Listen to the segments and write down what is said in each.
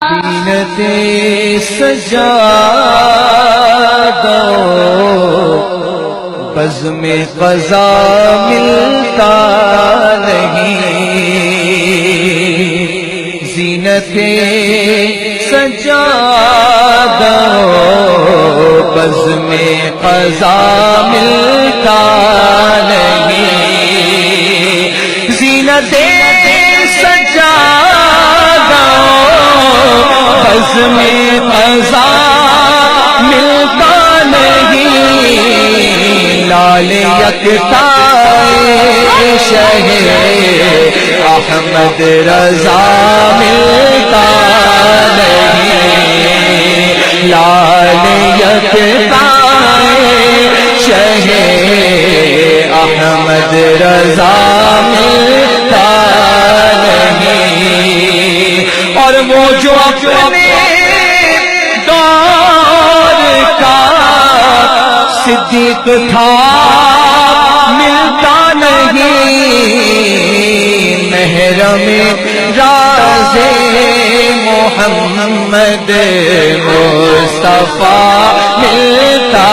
زینت سجادہ بزم قضا ملتا نہیں، زینت سجادہ بزم قضا ملتا نہیں، زینت سجادہ بزم قضا ملتا نہیں، لال یکتائے شہ احمد رضا ملتا نہیں، لال یکتائے شہ احمد رضا ملتا نہیں، اور وہ جو اپنے دور کا صدیق تھا ملتا نہیں، محرم راز محمد مصطفیٰ ملتا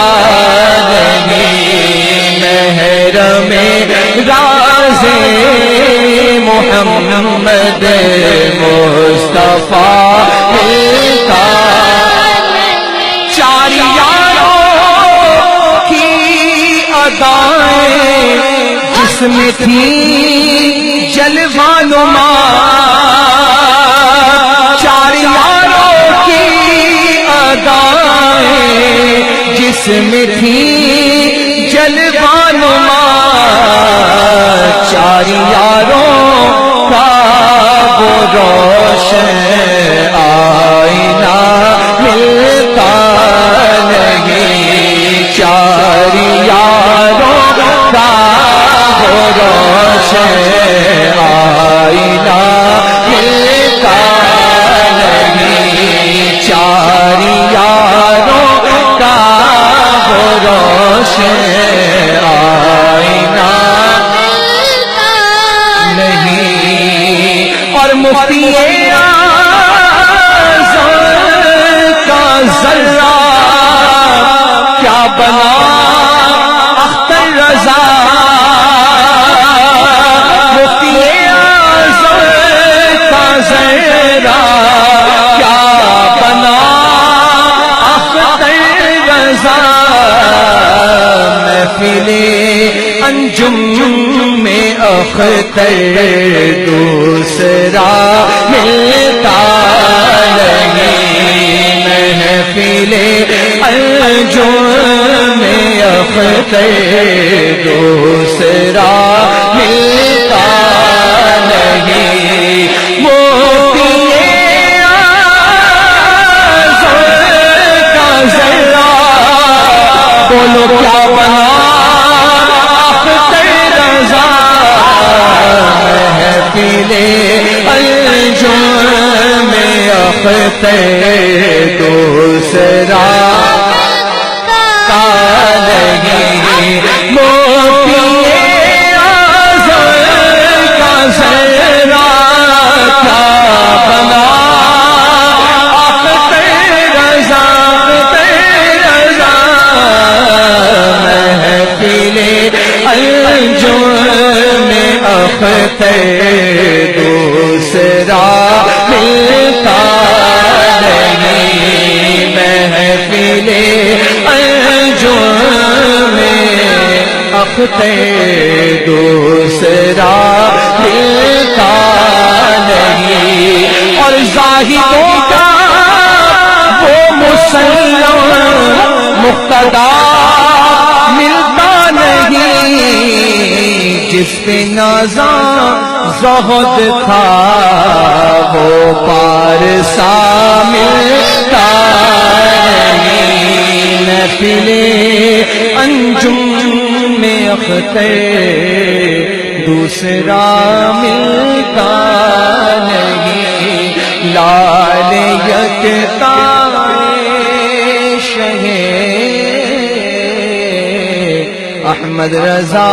نہیں، محرم راز محمد مصطفیٰ ملتا، چار یاروں کی ادائیں جس میں تھی جلوہ نما، چار یاروں کی ادائیں جس میں تھی جلوہ نما، چار یاروں کا وہ روشن آئینہ ملتا نہیں، چار یاروں کا وہ روشن آئینہ ملتا نہیں، چار یاروں کا وہ روشن آئینہ نہیں، اور مفتی اعظم کا ذرہ کیا بنا اختر رضا، مفتی اعظم کا ذرہ کیا بنا اختر رضا، محفل انجم میں اختر دوسرا ملتا نہیں، محفل انجم میں اختر دوسرا ملتا نہیں، مفتی اعظم کا ذرہ بولو کیا بنا محفل انجم میں اختر دوسرا کا نہیں، مفتی اعظم کا ذرہ کیا بنا اختر رضا، محفل انجم میں اختر دوسرا ملتا نہیں، محفل انجم میں اختر دوسرا ملتا نہیں، اور زاہدوں کا وہ مسلم مقتدا ملتا نہیں، جس پہ نازاں زہد تھا وہ پارسا ملتا نہیں، محفل انجم میں اختر دوسرا ملتا نہیں، لال یکتائے شہ احمد رضا